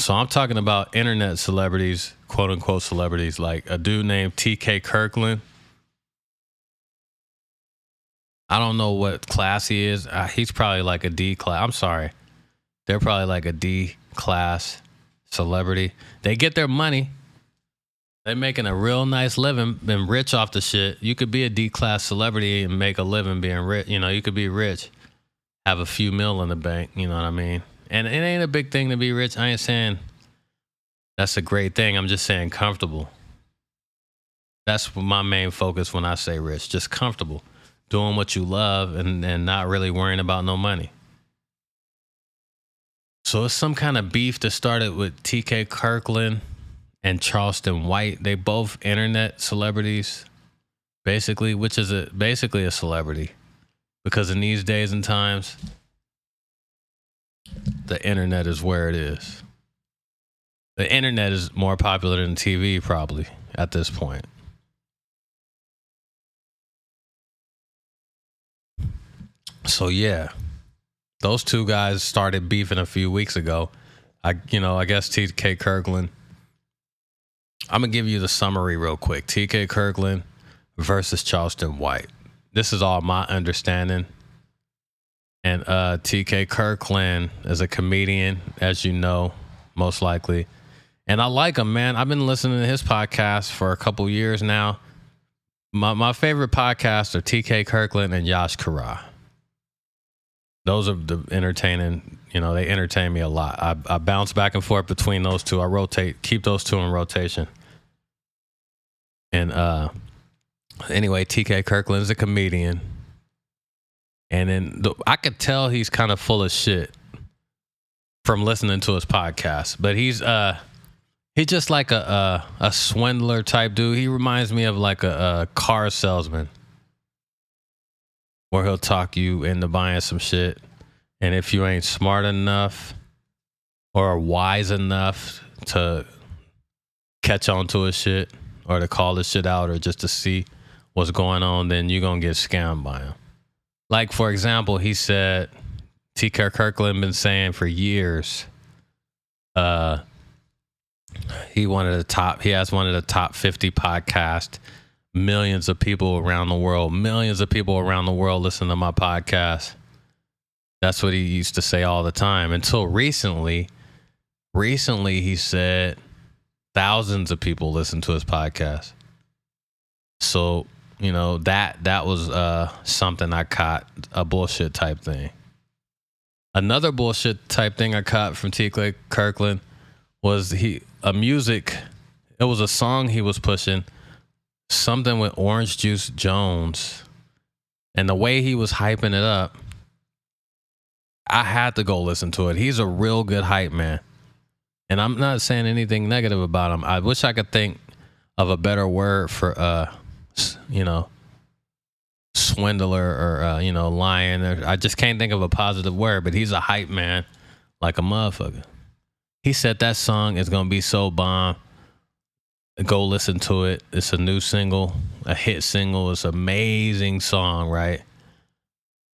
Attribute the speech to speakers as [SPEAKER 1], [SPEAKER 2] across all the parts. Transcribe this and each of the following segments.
[SPEAKER 1] So I'm talking about internet celebrities, quote unquote celebrities, like a dude named TK Kirkland. I don't know what class he is. He's probably like a D class. I'm sorry. They're probably like a D class celebrity. They get their money. They're making a real nice living, been rich off the shit. You could be a D class celebrity and make a living being rich. You know, you could be rich, have a few mil in the bank. You know what I mean? And it ain't a big thing to be rich. I ain't saying that's a great thing. I'm just saying comfortable. That's my main focus when I say rich. Just comfortable. Doing what you love and not really worrying about no money. So it's some kind of beef that started with TK Kirkland and Charleston White. They both internet celebrities, basically, which is basically a celebrity. Because in these days and times, the internet is where it is. The internet is more popular than TV probably at this point. So yeah, those two guys started beefing a few weeks ago. I guess TK Kirkland. I'm gonna give you the summary real quick. TK Kirkland versus Charleston White. This is all my understanding. And TK Kirkland is a comedian, as you know, most likely. And I like him, man. I've been listening to his podcast for a couple years now. My favorite podcasts are TK Kirkland and Yash Kara. Those are the entertaining, they entertain me a lot. I bounce back and forth between those two. I keep those two in rotation. And anyway, TK Kirkland is a comedian. And then I could tell he's kind of full of shit from listening to his podcast. But he's just like a swindler type dude. He reminds me of like a car salesman, where he'll talk you into buying some shit. And if you ain't smart enough or wise enough to catch on to his shit or to call his shit out or just to see what's going on, then you're going to get scammed by him. Like, for example, he said, TK Kirkland been saying for years, he has one of the top 50 podcasts. Millions of people around the world listen to my podcast. That's what he used to say all the time. Until recently he said thousands of people listen to his podcast. So, that was something I caught, a bullshit type thing. Another bullshit type thing I caught from TK Kirkland was it was a song he was pushing, something with Orange Juice Jones, and the way he was hyping it up, I had to go listen to it. He's a real good hype man, and I'm not saying anything negative about him. I wish I could think of a better word for swindler or lying. I just can't think of a positive word, but he's a hype man like a motherfucker. He said that song is gonna be so bomb. Go listen to it. It's a new single, a hit single. It's an amazing song, right?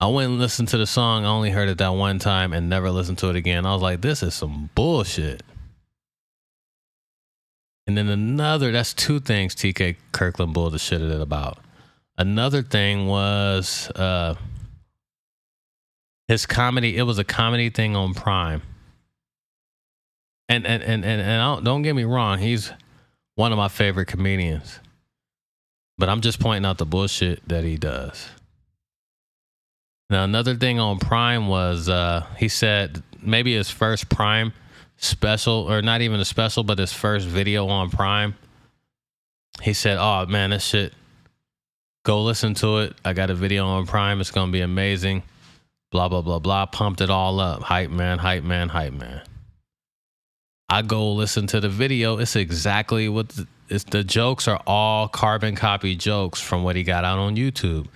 [SPEAKER 1] I went and listened to the song. I only heard it that one time and never listened to it again. I was like, this is some bullshit. And then that's two things TK Kirkland bullshitted about. Another thing was his comedy. It was a comedy thing on Prime. And don't get me wrong, he's one of my favorite comedians. But I'm just pointing out the bullshit that he does. Now, another thing on Prime was he said maybe his first Prime special, or not even a special, but his first video on Prime. He said, oh, man, this shit, go listen to it. I got a video on Prime. It's going to be amazing. Blah, blah, blah, blah. Pumped it all up. Hype man, hype man, hype man. I go listen to the video. It's exactly what the jokes are, all carbon copy jokes from what he got out on YouTube.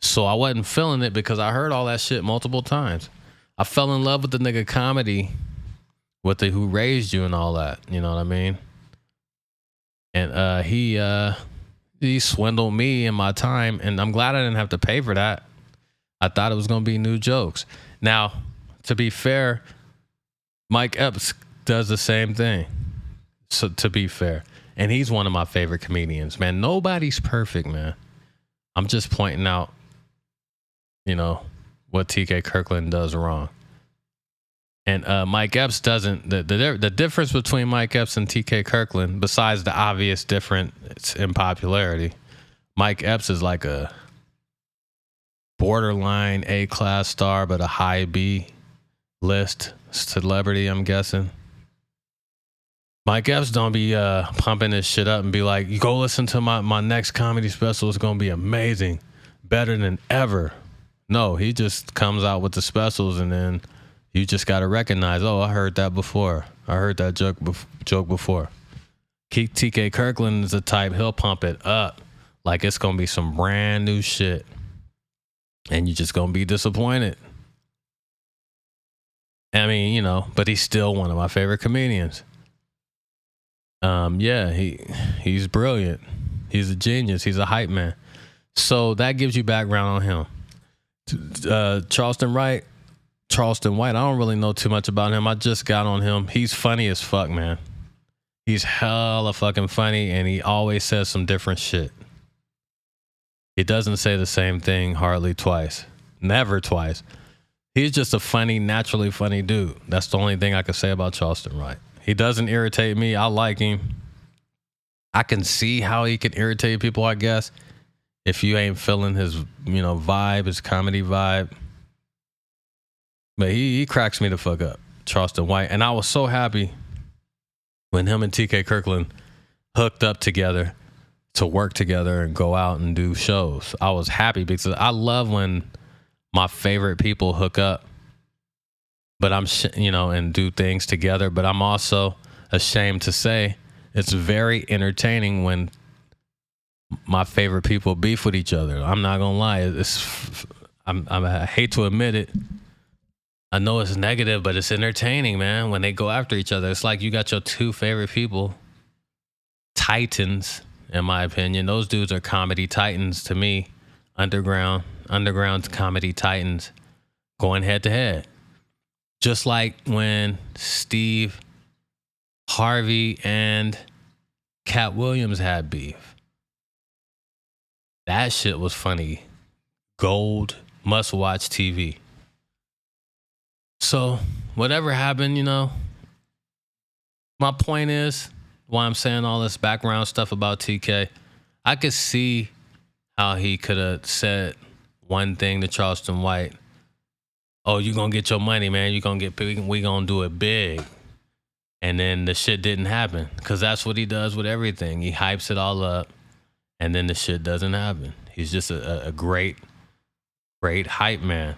[SPEAKER 1] So I wasn't feeling it because I heard all that shit multiple times. I fell in love with the nigga comedy, with the Who Raised You and all that. You know what I mean? And he swindled me in my time, and I'm glad I didn't have to pay for that. I thought it was going to be new jokes. Now, to be fair, Mike Epps does the same thing. So to be fair, and he's one of my favorite comedians, man. Nobody's perfect, man. I'm just pointing out, what TK Kirkland does wrong. And Mike Epps doesn't. The difference between Mike Epps and TK Kirkland, besides the obvious difference in popularity, Mike Epps is like a borderline A-class star, but a high B list celebrity, I'm guessing. Mike Epps don't be pumping this shit up and be like, you go listen to my next comedy special. It's going to be amazing. Better than ever. No, he just comes out with the specials and then you just got to recognize, oh, I heard that before. I heard that joke before. TK Kirkland is the type, he'll pump it up like it's going to be some brand new shit. And you just going to be disappointed. I mean, but he's still one of my favorite comedians. Yeah, he's brilliant. He's a genius. He's a hype man. So that gives you background on him. Charleston White, I don't really know too much about him. I just got on him. He's funny as fuck, man. He's hella fucking funny, and he always says some different shit. He doesn't say the same thing hardly twice. Never twice. He's just a naturally funny dude. That's the only thing I could say about Charleston White. He doesn't irritate me. I like him. I can see how he can irritate people, I guess, if you ain't feeling his, vibe, his comedy vibe. But he cracks me the fuck up, Charleston White. And I was so happy when him and TK Kirkland hooked up together to work together and go out and do shows. I was happy because I love when my favorite people hook up. But I'm, and do things together. But I'm also ashamed to say it's very entertaining when my favorite people beef with each other. I'm not gonna lie. I hate to admit it. I know it's negative, but it's entertaining, man. When they go after each other, it's like you got your two favorite people, titans, in my opinion. Those dudes are comedy titans to me. Underground comedy titans going head to head. Just like when Steve Harvey and Cat Williams had beef. That shit was funny. Gold, must-watch TV. So, whatever happened, my point is, why I'm saying all this background stuff about TK, I could see how he could have said one thing to Charleston White. Oh, you gonna get your money, man. We gonna do it big. And then the shit didn't happen. Because that's what he does with everything. He hypes it all up. And then the shit doesn't happen. He's just a great hype man.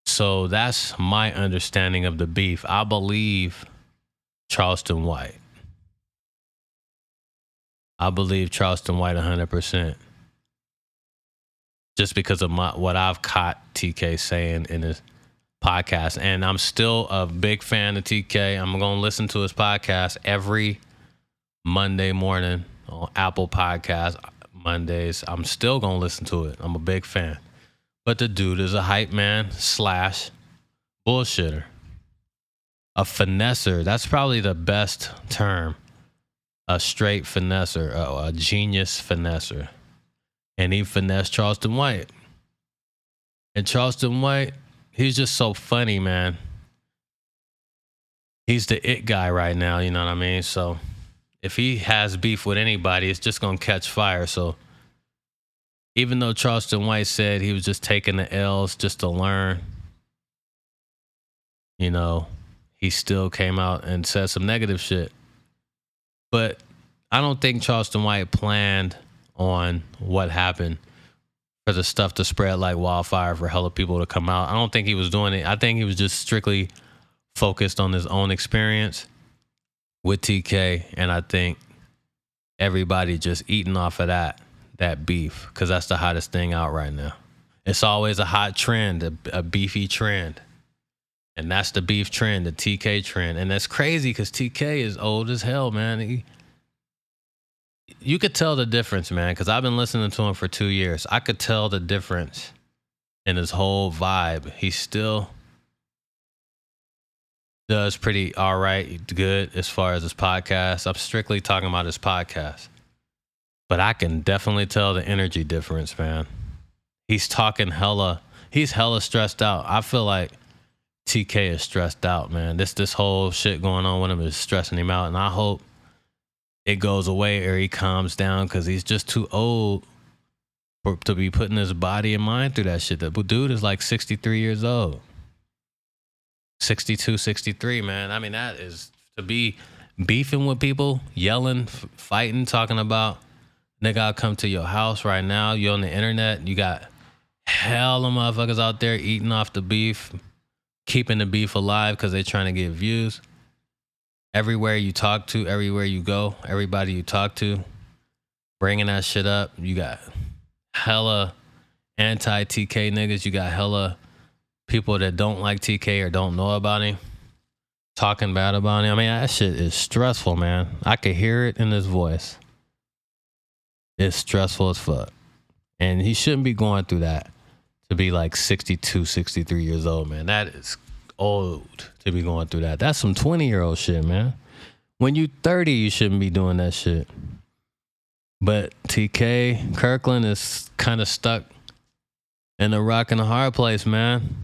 [SPEAKER 1] So that's my understanding of the beef. I believe Charleston White. I believe Charleston White 100%. Just because of what I've caught TK saying in his podcast. And I'm still a big fan of TK. I'm going to listen to his podcast every Monday morning on Apple Podcasts. Mondays. I'm still going to listen to it. I'm a big fan. But the dude is a hype man / bullshitter. A finesser. That's probably the best term. A straight finesser. A genius finesser. And he finessed Charleston White. And Charleston White, he's just so funny, man. He's the it guy right now, you know what I mean? So if he has beef with anybody, it's just going to catch fire. So even though Charleston White said he was just taking the L's just to learn, he still came out and said some negative shit. But I don't think Charleston White planned on what happened for the stuff to spread like wildfire for hella people to come out. I don't think he was doing it. I think he was just strictly focused on his own experience with TK. And I think everybody just eating off of that beef, because that's the hottest thing out right now. It's always a hot trend, a beefy trend. And that's the beef trend, the TK trend. And that's crazy because TK is old as hell, man. You could tell the difference, man, because I've been listening to him for 2 years. I could tell the difference in his whole vibe. He's still does pretty all right, good as far as his podcast. I'm strictly talking about his podcast. But I can definitely tell the energy difference, man. He's hella stressed out. I feel like TK is stressed out, man. This whole shit going on with him is stressing him out. And I hope it goes away or he calms down because he's just too old to be putting his body and mind through that shit. The dude is like 63 years old. 62, 63, man. I mean, that is to be beefing with people, yelling, fighting, talking about, nigga, I'll come to your house right now. You on the internet. You got hella motherfuckers out there eating off the beef, keeping the beef alive because they trying to get views. Everywhere you talk to, everywhere you go, everybody you talk to, bringing that shit up. You got hella anti-TK niggas. You got hella people that don't like TK or don't know about him talking bad about him. I mean, that shit is stressful, man. I could hear it in his voice. It's stressful as fuck. And he shouldn't be going through that to be like 62, 63 years old, man. That is old to be going through that. That's some 20-year-old shit, man. When you 30, you shouldn't be doing that shit. But TK, Kirkland is kind of stuck in a rock and a hard place, man.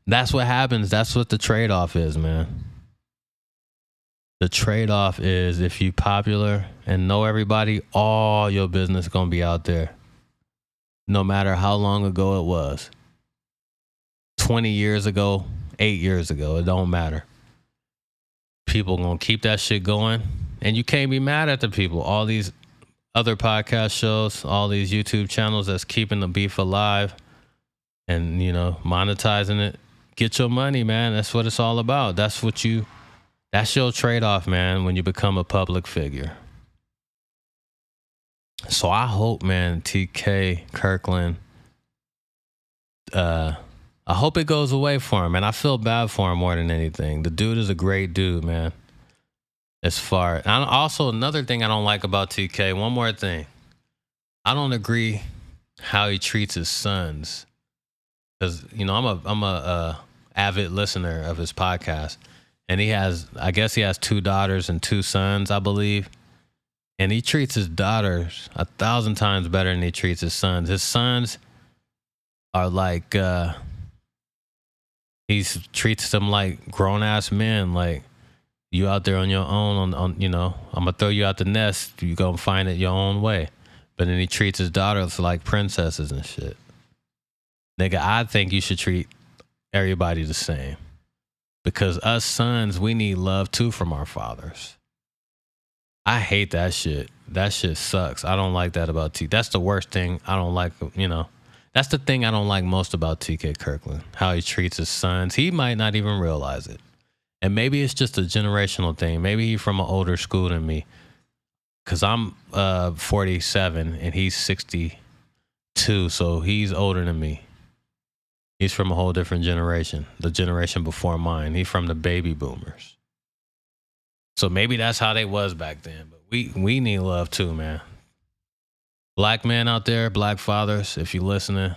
[SPEAKER 1] That's what happens. That's what the trade-off is, man. The trade-off is if you popular and know everybody, all your business gonna be out there. No matter how long ago it was. 20 years ago, 8 years ago, it don't matter. People gonna keep that shit going. And you can't be mad at the people. All these other podcast shows, all these YouTube channels that's keeping the beef alive and, you know, monetizing it. Get your money, man. That's what it's all about. That's your trade-off, man, when you become a public figure. So I hope, man, TK, Kirkland, I hope it goes away for him, and I feel bad for him more than anything. The dude is a great dude, man. And also, another thing I don't like about TK, one more thing. I don't agree how he treats his sons. Because, you know, I'm a avid listener of his podcast. And I guess he has 2 daughters and 2 sons, I believe. And he treats his daughters 1,000 times better than he treats his sons. His sons are like, he treats them like grown-ass men. Like, you out there on your own, on you know, I'm going to throw you out the nest. You go and find it your own way. But then he treats his daughters like princesses and shit. Nigga, I think you should treat everybody the same. Because us sons, we need love too from our fathers. I hate that shit. That shit sucks. I don't like that about TK. That's the worst thing I don't like, you know. That's the thing I don't like most about TK Kirkland. How he treats his sons. He might not even realize it. And maybe it's just a generational thing. Maybe he's from an older school than me. Because I'm 47 and he's 62. So he's older than me. He's from a whole different generation. The generation before mine. He's from the baby boomers. So maybe that's how they was back then. But we need love too, man. Black men out there, black fathers, if you're listening,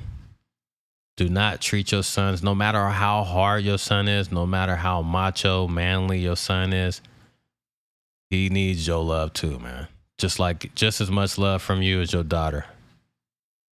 [SPEAKER 1] do not treat your sons, no matter how hard your son is, no matter how macho, manly your son is, he needs your love too, man. Just as much love from you as your daughter.